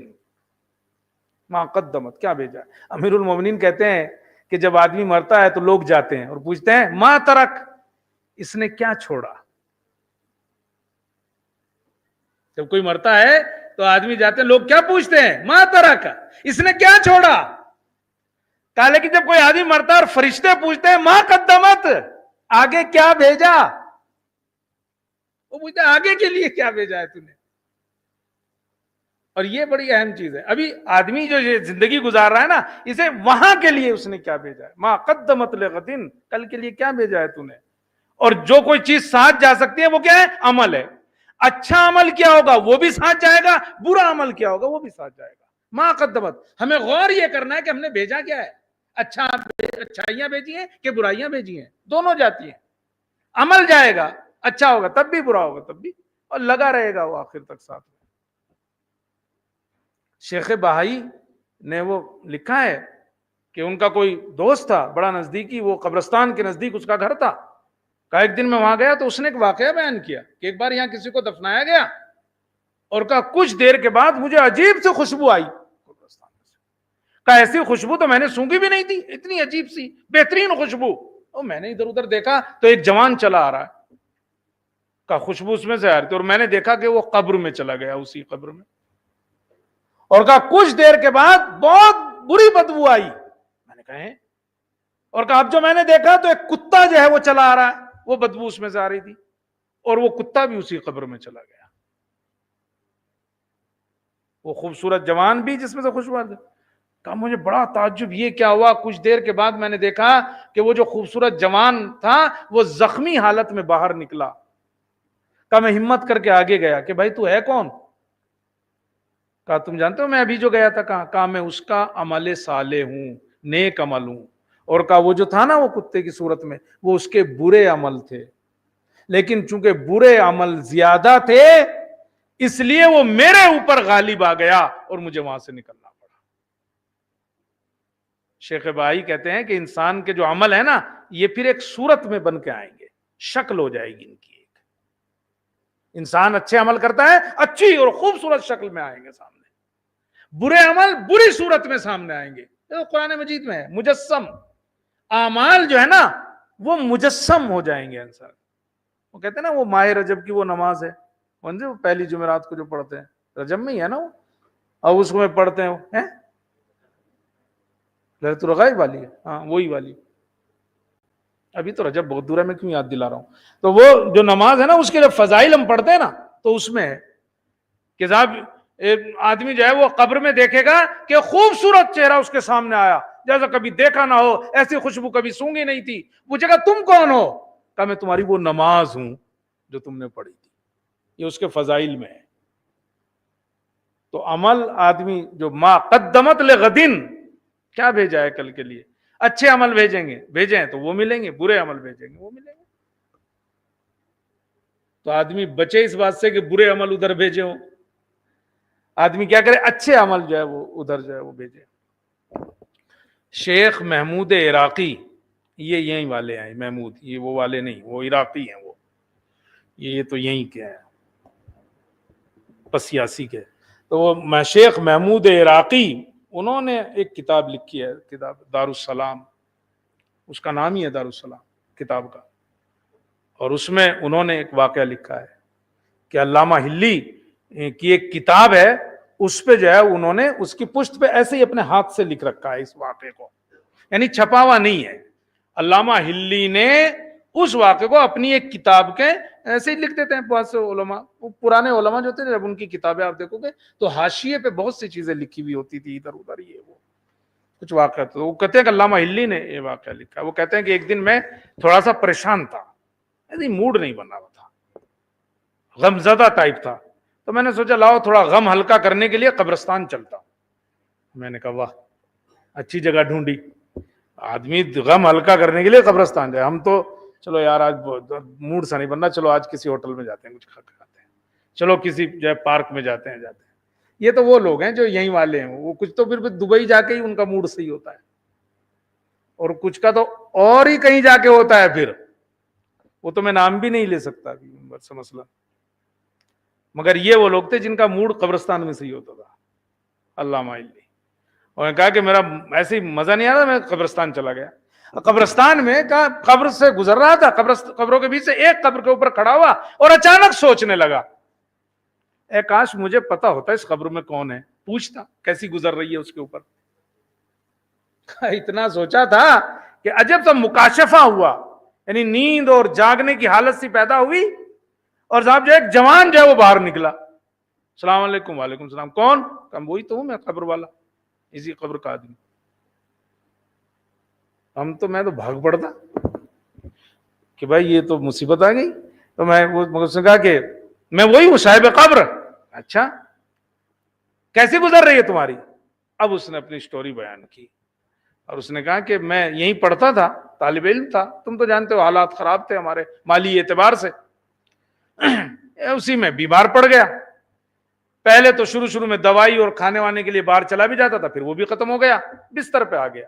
A: ما قدمت، کیا بھیجا. امیر المومنین کہتے ہیں کہ جب آدمی مرتا ہے تو لوگ جاتے ہیں اور پوچھتے ہیں ما ترک، اس نے کیا چھوڑا. جب کوئی مرتا ہے تو آدمی جاتے ہیں، لوگ کیا پوچھتے ہیں ما ترک، اس نے کیا چھوڑا. کہا لیکن جب کوئی آدمی مرتا ہے اور فرشتے پوچھتے ہیں ما قدمت، آگے کیا بھیجا، وہ پوچھتے ہیں آگے کے لیے کیا بھیجا ہے تو نے. اور یہ بڑی اہم چیز ہے. ابھی آدمی جو یہ زندگی گزار رہا ہے نا، اسے وہاں کے لیے اس نے کیا بھیجا ہے، ما قدمت لغد، کل کے لیے کیا بھیجا ہے تو نے. اور جو کوئی چیز ساتھ جا سکتی ہے وہ کیا ہے، عمل ہے. اچھا عمل کیا ہوگا وہ بھی ساتھ جائے گا، برا عمل کیا ہوگا وہ بھی ساتھ جائے گا. ما قدمت، ہمیں غور یہ کرنا ہے کہ ہم نے بھیجا کیا ہے. اچھائیاں بھیجی ہیں کہ برائیاں بھیجی ہیں، دونوں جاتی ہیں. عمل جائے گا، اچھا ہوگا تب بھی، برا ہوگا تب بھی، اور لگا رہے گا وہ آخر تک ساتھ میں. شیخ بہائی نے وہ لکھا ہے کہ ان کا کوئی دوست تھا بڑا نزدیکی، وہ قبرستان کے نزدیک اس کا گھر تھا. کہا ایک دن میں وہاں گیا تو اس نے ایک واقعہ بیان کیا کہ ایک بار یہاں کسی کو دفنایا گیا، اور کہا کچھ دیر کے بعد مجھے عجیب سے خوشبو آئی قبرستان سے. کہا ایسی خوشبو تو میں نے سونگھی بھی نہیں تھی، اتنی عجیب سی بہترین خوشبو. اور میں نے ادھر ادھر دیکھا تو ایک جوان چلا آ رہا ہے. کہا خوشبو اس میں سے آ رہی تھی، اور میں نے دیکھا کہ وہ قبر میں چلا گیا، اسی قبر میں. اور کہا کچھ دیر کے بعد بہت بری بدبو آئی. میں نے کہا ہے. اور کہا اب جو میں نے دیکھا تو ایک کتا جو ہے وہ چلا آ رہا ہے، وہ بدبو اس میں سے آ رہی تھی، اور وہ کتا بھی اسی قبر میں چلا گیا. وہ خوبصورت جوان بھی جس میں سے خوشبو آ رہی. کہا مجھے بڑا تعجب، یہ کیا ہوا؟ کچھ دیر کے بعد میں نے دیکھا کہ وہ جو خوبصورت جوان تھا وہ زخمی حالت میں باہر نکلا. کہا میں ہمت کر کے آگے گیا کہ بھائی تو ہے کون؟ کہا تم جانتے ہو میں ابھی جو گیا تھا کہاں؟ کہا میں اس کا عمل صالح ہوں، نیک عمل ہوں. اور کہا وہ جو تھا نا وہ کتے کی صورت میں، وہ اس کے برے عمل تھے، لیکن چونکہ برے عمل زیادہ تھے اس لیے وہ میرے اوپر غالب آ گیا اور مجھے وہاں سے نکلنا پڑا. شیخ بہائی کہتے ہیں کہ انسان کے جو عمل ہے نا یہ پھر ایک صورت میں بن کے آئیں گے، شکل ہو جائے گی ان کی. ایک انسان اچھے عمل کرتا ہے اچھی اور خوبصورت شکل میں آئیں گے سامنے، برے عمل بری صورت میں سامنے آئیں گے. قرآن مجید میں ہے مجسم، اعمال جو ہے نا وہ مجسم ہو جائیں گے انسان. وہ کہتے ہیں نا وہ ماہ رجب کی وہ نماز ہے، وہ پہلی جمعرات کو جو پڑھتے ہیں، رجب میں ہی ہے نا وہ، اور اس کو میں پڑھتے ہیں وہ للۃ الغائب والی ہے، ہاں وہی والی. ابھی تو رجب بہت دور ہے، میں کیوں یاد دلا رہا ہوں. تو وہ جو نماز ہے نا اس کے جب فضائل ہم پڑھتے ہیں نا تو اس میں ہے کہ صاحب آدمی جو ہے وہ قبر میں دیکھے گا کہ خوبصورت چہرہ اس کے سامنے آیا جیسا کبھی دیکھا نہ ہو، ایسی خوشبو کبھی سونگی نہیں تھی. پوچھے گا تم کون ہو؟ کہا میں تمہاری وہ نماز ہوں جو تم نے پڑھی تھی. یہ اس کے فضائل میں ہے. تو عمل آدمی جو ما قدمت لغدن، کیا بھیجا ہے کل کے لیے. اچھے عمل بھیجیں تو وہ ملیں گے، برے عمل بھیجیں گے وہ ملیں گے. تو آدمی بچے اس بات سے کہ برے عمل ادھر بھیجے ہوں. آدمی کیا کرے، اچھے عمل جو ہے وہ ادھر جو ہے وہ بھیجے. شیخ محمود عراقی، یہ یہیں والے ہیں محمود، یہ وہ والے نہیں، وہ عراقی ہیں. وہ یہ تو یہیں کے ہیں پسیاسی کے. تو وہ شیخ محمود عراقی انہوں نے ایک کتاب لکھی ہے، کتاب دارالسلام، اس کا نام ہی ہے دارالسلام کتاب کا. اور اس میں انہوں نے ایک واقعہ لکھا ہے کہ علامہ ہلی کی ایک کتاب ہے، اس پہ جو ہے انہوں نے اس کی پشت پہ ایسے ہی اپنے ہاتھ سے لکھ رکھا ہے اس واقعے کو، یعنی چھپا ہوا نہیں ہے. علامہ ہلی نے اس واقعے کو اپنی ایک کتاب کے ایسے ہی لکھ دیتے ہیں بہت سے علماء. وہ پرانے علماء جو تھے جب ان کی کتابیں آپ دیکھو گے تو حاشیے پہ بہت سی چیزیں لکھی ہوئی ہوتی تھی ادھر ادھر، یہ وہ کچھ واقعہ. تو وہ کہتے ہیں کہ علامہ ہلی نے یہ واقعہ لکھا. وہ کہتے ہیں کہ ایک دن میں تھوڑا سا پریشان تھا، موڈ نہیں بنا ہوا تھا، غم زدہ ٹائپ تھا. تو میں نے سوچا لاؤ تھوڑا غم ہلکا کرنے کے لیے قبرستان چلتا ہوں. میں نے کہا واہ اچھی جگہ ڈھونڈی، آدمی غم ہلکا کرنے کے لیے قبرستان جائے. ہم تو چلو یار آج موڈ سا نہیں بننا، چلو آج کسی ہوٹل میں جاتے ہیں کچھ کھا کے آتے ہیں، چلو کسی جو ہے پارک میں جاتے ہیں. یہ تو وہ لوگ ہیں جو یہیں والے ہیں، وہ کچھ تو پھر دبئی جا کے ہی ان کا موڈ صحیح ہوتا ہے، اور کچھ کا تو اور ہی کہیں جا کے ہوتا ہے. پھر وہ تو میں نام بھی نہیں لے سکتا مسئلہ، مگر یہ وہ لوگ تھے جن کا موڈ قبرستان میں صحیح ہوتا تھا. علامہ علی اور کہا کہ میرا ایسے ہی مزہ نہیں آ رہا، میں قبرستان چلا گیا. قبرستان میں قبر سے گزر رہا تھا، قبروں کے بیچ سے ایک قبر کے اوپر کھڑا ہوا اور اچانک سوچنے لگا اے کاش مجھے پتا ہوتا اس قبر میں کون ہے، پوچھتا کیسی گزر رہی ہے اس کے اوپر. اتنا سوچا تھا کہ عجب سا مکاشفہ ہوا، یعنی نیند اور جاگنے کی حالت سی پیدا ہوئی، اور صاحب جو ایک جوان جو ہے وہ باہر نکلا. السلام علیکم. وعلیکم السلام. کون؟ کہا وہی تو ہوں میں، قبر والا، اسی قبر کا آدمی. میں تو بھاگ پڑتا کہ بھائی یہ تو مصیبت آ گئی. تو میں اس نے کہا کہ میں وہی ہوں صاحب قبر. اچھا کیسی گزر رہی ہے تمہاری؟ اب اس نے اپنی سٹوری بیان کی اور اس نے کہا کہ میں یہیں پڑھتا تھا، طالب علم تھا، تم تو جانتے ہو حالات خراب تھے ہمارے مالی اعتبار سے، اسی میں بیمار پڑ گیا. پہلے تو شروع میں دوائی اور کھانے وانے کے لیے باہر چلا بھی جاتا تھا، پھر وہ بھی ختم ہو گیا، بستر پہ آ گیا.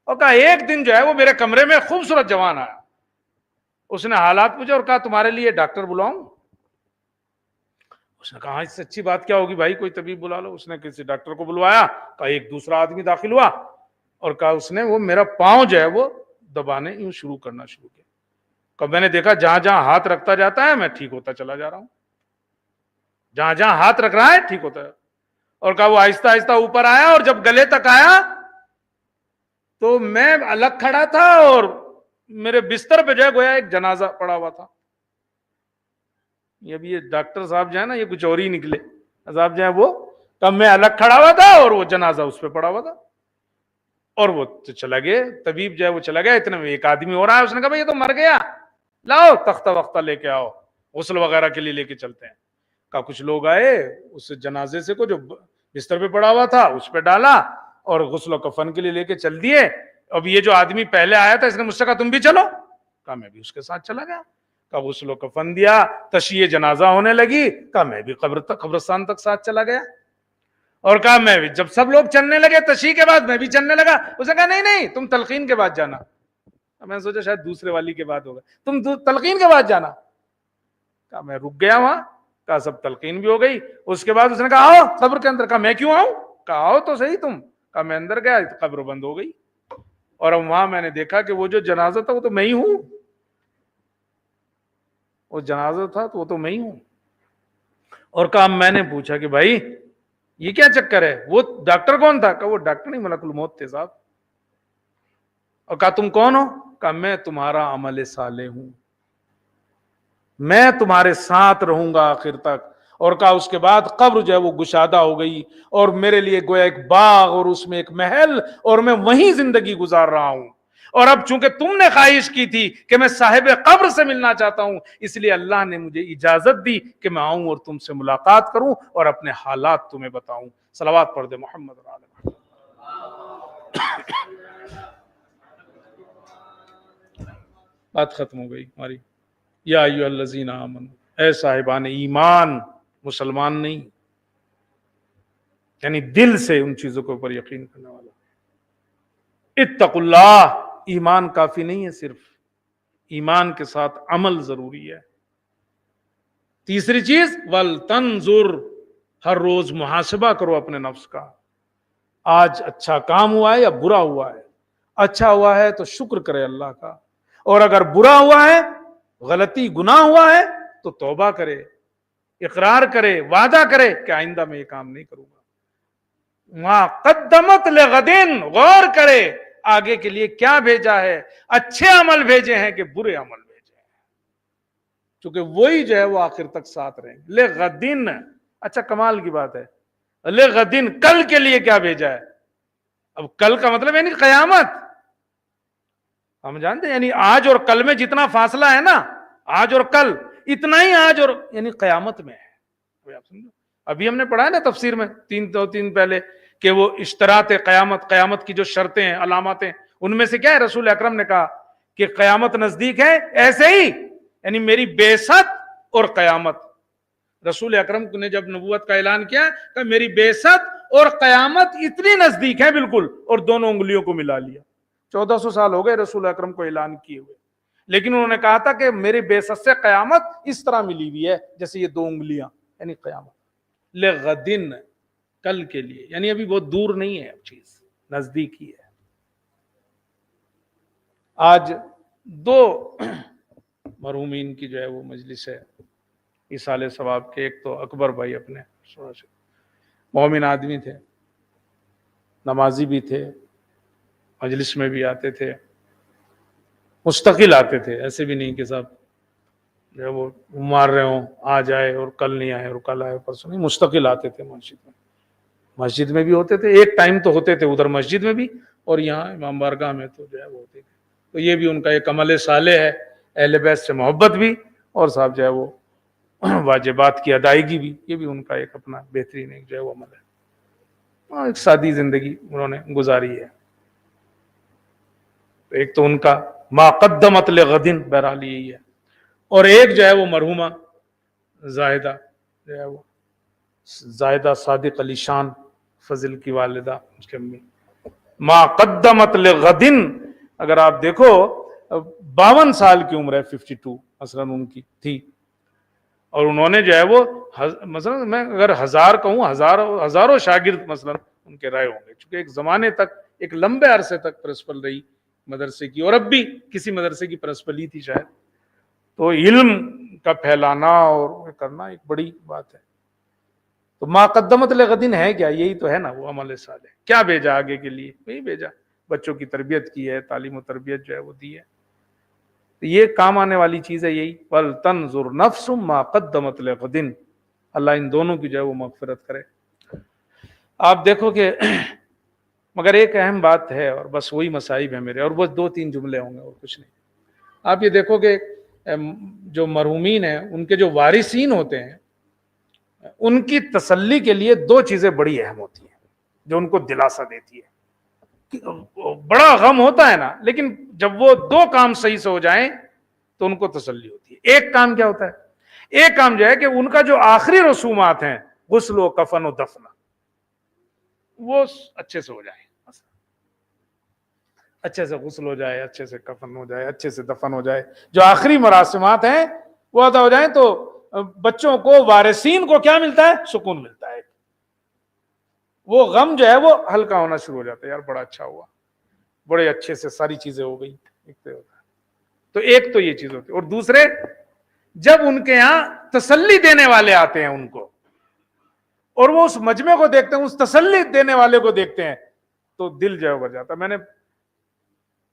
A: اور کہا ایک دن جو ہے وہ میرے کمرے میں خوبصورت جوان آیا. اس نے حالات پوچھے اور کہا تمہارے لیے ڈاکٹر بلاؤں؟ اس نے کہا اس سے اچھی بات کیا ہوگی بھائی، کوئی طبیب بلا لو. اس نے کسی ڈاکٹر کو بلوایا. کہا ایک دوسرا آدمی داخل ہوا اور کہا اس نے وہ میرا پاؤں جو ہے وہ دبانے یوں شروع کرنا شروع کیا. کہا میں نے دیکھا جہاں جہاں ہاتھ رکھتا جاتا ہے میں ٹھیک ہوتا چلا جا رہا ہوں، جہاں جہاں ہاتھ رکھ رہا ہے ٹھیک ہوتا ہے. اور کہا وہ آہستہ آہستہ اوپر آیا اور جب گلے تک آیا تو میں الگ کھڑا تھا اور میرے بستر پہ جو ہے گویا ایک جنازہ پڑا ہوا تھا. یہ ڈاکٹر صاحب جو ہے نا یہ کچھ اور ہی نکلے صاحب جو ہے وہ. تب میں الگ کھڑا ہوا تھا اور وہ جنازہ اس پہ پڑا ہوا تھا. اور وہ چلا گیا طبیب جو ہے وہ چلا گیا. اتنے میں ایک آدمی ہو رہا ہے. اس نے کہا بھائی یہ تو مر گیا، لاؤ تختہ وختہ لے کے آؤ، غسل وغیرہ کے لیے لے کے چلتے ہیں. کہا کچھ لوگ آئے، اس جنازے سے کو جو بستر پہ پڑا ہوا تھا اس پہ ڈالا اور غسل و کفن کے لیے لے کے چل دیے. اب یہ جو آدمی پہلے آیا تھا اس نے مجھ سے کہا تم بھی چلو. کہا میں بھی اس کے ساتھ چلا گیا. کہا غسل و کفن دیا، تشییع جنازہ ہونے لگی. کہا میں بھی قبرستان تک ساتھ چلا گیا. اور کہا میں بھی جب سب لوگ چلنے لگے تشییع کے بعد میں بھی چلنے لگا. اس نے کہا نہیں نہیں تم تلقین کے بعد جانا. میں نے سوچا شاید دوسرے والی کے بعد ہوگا، تم تلقین کے بعد جانا. کہا میں رک گیا وہاں. کہا سب تلقین بھی ہو گئی. اس کے بعد اس نے کہا آؤ قبر کے اندر. کہا میں کیوں آؤں؟ کہا آؤ تو صحیح تم. کہا میں اندر گیا، قبر بند ہو گئی اور وہاں میں نے دیکھا کہ وہ جو جنازہ تھا وہ تو میں ہی ہوں. وہ جنازہ تھا تو وہ تو میں ہی ہوں. اور کہا میں نے پوچھا کہ بھائی یہ کیا چکر ہے؟ وہ ڈاکٹر کون تھا؟ کہا وہ ڈاکٹر نہیں ملک الموت تھے صاحب. اور کہا تم کون ہو؟ کہا میں تمہارا عمل صالح ہوں، میں تمہارے ساتھ رہوں گا آخر تک. اور کہا اس کے بعد قبر جو ہے وہ گشادہ ہو گئی اور میرے لیے گویا ایک باغ اور اس میں ایک محل اور میں وہیں زندگی گزار رہا ہوں. اور اب چونکہ تم نے خواہش کی تھی کہ میں صاحب قبر سے ملنا چاہتا ہوں، اس لیے اللہ نے مجھے اجازت دی کہ میں آؤں اور تم سے ملاقات کروں اور اپنے حالات تمہیں بتاؤں. صلوات پڑھ دے محمد اور آل محمد. بات ختم ہو گئی ہماری. یا ایھا الذین آمنوا، اے صاحبان ایمان، مسلمان نہیں یعنی دل سے ان چیزوں کے اوپر یقین کرنے والا. اتقوا اللہ، ایمان کافی نہیں ہے، صرف ایمان کے ساتھ عمل ضروری ہے. تیسری چیز ولتنظر، ہر روز محاسبہ کرو اپنے نفس کا. آج اچھا کام ہوا ہے یا برا ہوا ہے؟ اچھا ہوا ہے تو شکر کرے اللہ کا، اور اگر برا ہوا ہے، غلطی گناہ ہوا ہے تو توبہ کرے، اقرار کرے، وعدہ کرے کہ آئندہ میں یہ کام نہیں کروں گا. ما قدمت لغدن، غور کرے آگے کے لیے کیا بھیجا ہے، اچھے عمل بھیجے ہیں کہ برے عمل بھیجے ہیں، چونکہ وہی جو ہے وہ آخر تک ساتھ رہیں گے. لغدن، اچھا کمال کی بات ہے. لغدن، کل کے لیے کیا بھیجا ہے. اب کل کا مطلب یعنی قیامت. ہم جانتے ہیں یعنی آج اور کل میں جتنا فاصلہ ہے نا، آج اور کل اتنا ہی آج اور یعنی قیامت میں ہے. ابھی ہم نے پڑھا ہے نا تفسیر میں دو تین پہلے کہ وہ اشتراط قیامت، قیامت کی جو شرطیں ہیں، علامات ہیں، ان میں سے کیا ہے؟ رسول اکرم نے کہا کہ قیامت نزدیک ہے ایسے ہی، یعنی میری بعثت اور قیامت. رسول اکرم نے جب نبوت کا اعلان کیا کہ میری بعثت اور قیامت اتنی نزدیک ہے بالکل، اور دونوں انگلیوں کو ملا لیا. 1400 سال ہو گئے رسول اکرم کو اعلان کیے ہوئے، لیکن انہوں نے کہا تھا کہ میری بعثت سے قیامت اس طرح ملی ہوئی ہے جیسے یہ دو انگلیاں، یعنی قیامت. لغدن، کل کے لیے، یعنی ابھی بہت دور نہیں ہے، چیز نزدیک ہی ہے. آج دو مرحومین کی جو ہے وہ مجلس ہے ایصال ثواب کے. ایک تو اکبر بھائی اپنے مومن آدمی تھے، نمازی بھی تھے، مجلس میں بھی آتے تھے، مستقل آتے تھے، ایسے بھی نہیں کہ صاحب جو ہے وہ مار رہے ہوں، آج آئے اور کل نہیں آئے اور کل آئے پرسوں نہیں، مستقل آتے تھے مسجد میں. مسجد میں بھی ہوتے تھے، ایک ٹائم تو ہوتے تھے ادھر مسجد میں بھی، اور یہاں امام بارگاہ میں تو جو ہے وہ ہوتے تھے. تو یہ بھی ان کا ایک عمل صالح ہے، اہل بیت سے محبت بھی، اور صاحب جو ہے وہ واجبات کی ادائیگی بھی، یہ بھی ان کا ایک اپنا بہترین ایک جو ہے وہ عمل ہے. ایک سادی زندگی انہوں نے گزاری ہے. ایک تو ان کا ما قدمت لغدن، بہرحال یہی ہے. اور ایک جو ہے وہ مرحومہ زاہدہ جو ہے وہ زاہدہ صادق علی شان فضل کی والدہ، اس کے امی، ما قدمت لغدن. اگر آپ دیکھو 52 سال کی عمر ہے، 52 مثلا ان کی تھی، اور انہوں نے جو ہے وہ مثلا میں اگر 1000 کہوں، ہزاروں شاگرد مثلا ان کے رائے ہوں گے، چونکہ ایک زمانے تک، ایک لمبے عرصے تک پرنسپل رہی مدرسے کی، اور اب بھی کسی مدرسے کی پرنسپل ہی تھی شاید. تو علم کا پھیلانا اور کرنا ایک بڑی بات ہے. تو ما قدمت لغدن ہے کیا؟ یہی تو ہے نا وہ عمل صالح. کیا بھیجا آگے کے لیے؟ نہیں بھیجا، بچوں کی تربیت کی ہے، تعلیم و تربیت جو ہے وہ دی ہے. تو یہ کام آنے والی چیز ہے یہی. وَلْتَنْظُرْ نَفْسٌ مَا قَدَّمَتْ لِغَدٍ. اللہ ان دونوں کی جو ہے وہ مغفرت کرے. آپ دیکھو کہ مگر ایک اہم بات ہے، اور بس وہی مصائب ہے میرے، اور بس 2-3 جملے ہوں گے اور کچھ نہیں. آپ یہ دیکھو کہ جو مرحومین ہیں ان کے جو وارثین ہوتے ہیں، ان کی تسلی کے لیے 2 چیزیں بڑی اہم ہوتی ہیں جو ان کو دلاسا دیتی ہے. بڑا غم ہوتا ہے نا، لیکن جب وہ 2 کام صحیح سے ہو جائیں تو ان کو تسلی ہوتی ہے. ایک کام کیا ہوتا ہے؟ ایک کام جو ہے کہ ان کا جو آخری رسومات ہیں، غسل و کفن و دفن، وہ اچھے سے ہو جائیں، اچھے سے غسل ہو جائے، اچھے سے کفن ہو جائے، اچھے سے دفن ہو جائے. جو آخری مراسمات ہیں وہ ادا ہو جائیں تو بچوں کو، وارثین کو کیا ملتا ہے؟ سکون ملتا ہے. وہ غم جو ہے وہ ہلکا ہونا شروع ہو جاتا ہے. یار بڑا اچھا ہوا، بڑے اچھے سے ساری چیزیں ہو گئی. تو ایک تو یہ چیز ہوتی ہے. اور دوسرے، جب ان کے ہاں تسلی دینے والے آتے ہیں ان کو، اور وہ اس مجمع کو دیکھتے ہیں، اس تسلی دینے والے کو دیکھتے ہیں، تو دل جو ہے بھر جاتا. میں نے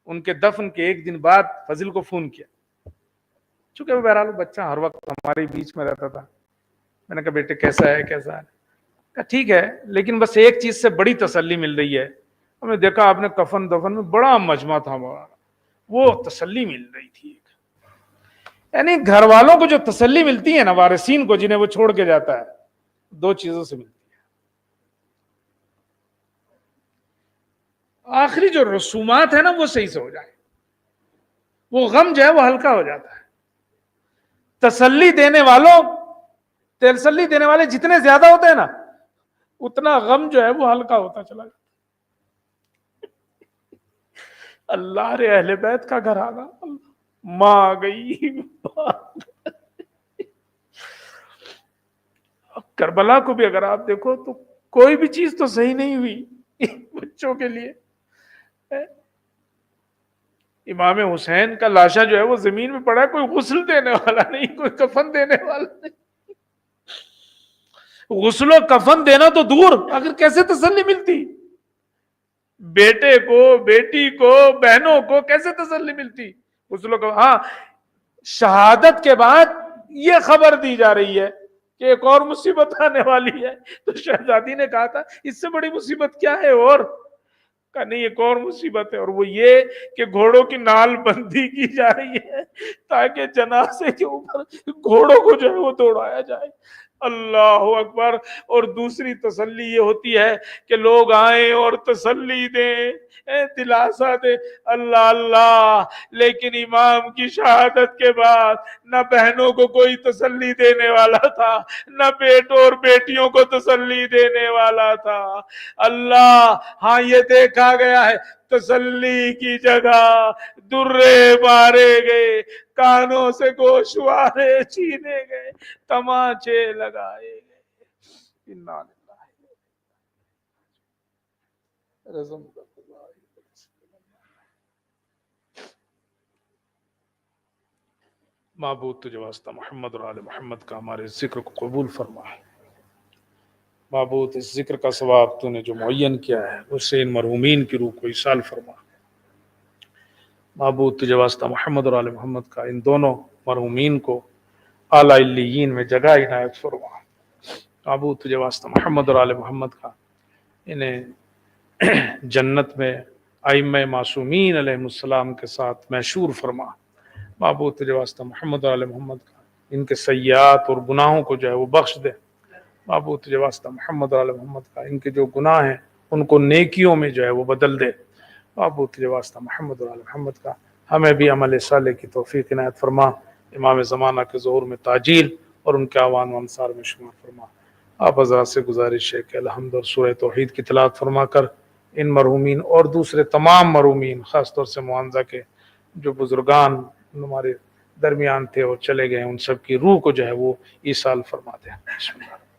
A: ان کے دفن کے 1 دن بعد فضل کو فون کیا، چونکہ وہ بہرحال بچہ ہر وقت ہمارے بیچ میں رہتا تھا. میں نے کہا بیٹے کیسا ہے، کیسا ہے؟ کہا ٹھیک ہے، لیکن بس ایک چیز سے بڑی تسلی مل رہی ہے. ہم نے دیکھا آپ نے کفن دفن میں بڑا مجمع تھا ہمارا، وہ تسلی مل رہی تھی. یعنی گھر والوں کو جو تسلی ملتی ہے نا، وارثین کو جنہیں وہ چھوڑ کے جاتا ہے، 2 چیزوں سے ملتی ہے. آخری جو رسومات ہے نا وہ صحیح سے ہو جائے، وہ غم جو ہے وہ ہلکا ہو جاتا ہے. تسلی دینے والے جتنے زیادہ ہوتے ہیں نا، اتنا غم جو ہے وہ ہلکا ہوتا چلا جاتا. اللہ رے اہل بیت کا گھر آگا، ماں آ گئی. کربلا کو بھی اگر آپ دیکھو تو کوئی بھی چیز تو صحیح نہیں ہوئی بچوں کے لیے. امام حسین کا لاشا جو ہے وہ زمین میں پڑا ہے، کوئی غسل دینے والا نہیں، کوئی کفن دینے والا نہیں. غسل و کفن دینا تو دور، اگر کیسے تسلی ملتی بیٹے کو، بیٹی کو، بہنوں کو، کیسے تسلی ملتی؟ غسل و کفن. ہاں، شہادت کے بعد یہ خبر دی جا رہی ہے کہ ایک اور مصیبت آنے والی ہے. تو شہزادی نے کہا تھا اس سے بڑی مصیبت کیا ہے؟ اور کہ نہیں ایک اور مصیبت ہے، اور وہ یہ کہ گھوڑوں کی نال بندی کی جا رہی ہے تاکہ جنازے کے اوپر گھوڑوں کو جو ہے وہ دوڑایا جائے. اللہ اکبر. اور دوسری تسلی یہ ہوتی ہے کہ لوگ آئیں اور تسلی دیں، دلاسا دے. اللہ اللہ. لیکن امام کی شہادت کے بعد نہ بہنوں کو کوئی تسلی دینے والا تھا، نہ بیٹوں اور بیٹیوں کو تسلی دینے والا تھا. اللہ. ہاں یہ دیکھا گیا ہے تسلی کی جگہ درے مارے گئے، کانوں سے گوشوارے چھینے گئے، تماچے لگائے گئے. معبود تجھے واسطہ محمد اور آل محمد کا ہمارے ذکر کو قبول فرما. معبود اس ذکر کا ثواب تو نے جو معین کیا ہے اس سے ان مرحومین کی روح کو ایصال فرما. معبود تجھے واسطہ محمد اور آل محمد کا ان دونوں مرحومین کو اعلیٰ علیین میں جگہ عنایت فرما۔ ابو تجھے واسطہ محمد اور آل محمد کا انہیں جنت میں ائمہ معصومین علیہ السلام کے ساتھ محشور فرما۔ معبود تجھے واسطہ محمد اور آل محمد کا ان کے سیئات اور گناہوں کو جو ہے وہ بخش دے۔ معبود تجھے واسطہ محمد اور آل محمد کا ان کے جو گناہ ہیں ان کو نیکیوں میں جو ہے وہ بدل دے۔ معبود تجھے واسطہ محمد اور آل محمد کا ہمیں بھی عمل صالح کی توفیق عنایت فرما۔ امام زمانہ کے ظہور میں تاجیل اور ان کے اعوان و انصار میں شمار فرما۔ آپ حضرات سے گزارش ہے کہ الحمد اور سورہ توحید کی تلاوت فرما کر ان مرحومین اور دوسرے تمام مرحومین خاص طور سے معانزہ کے جو بزرگان ہمارے درمیان تھے اور چلے گئے ان سب کی روح کو جو ہے وہ ایصال فرما دیں۔ بسم اللہ۔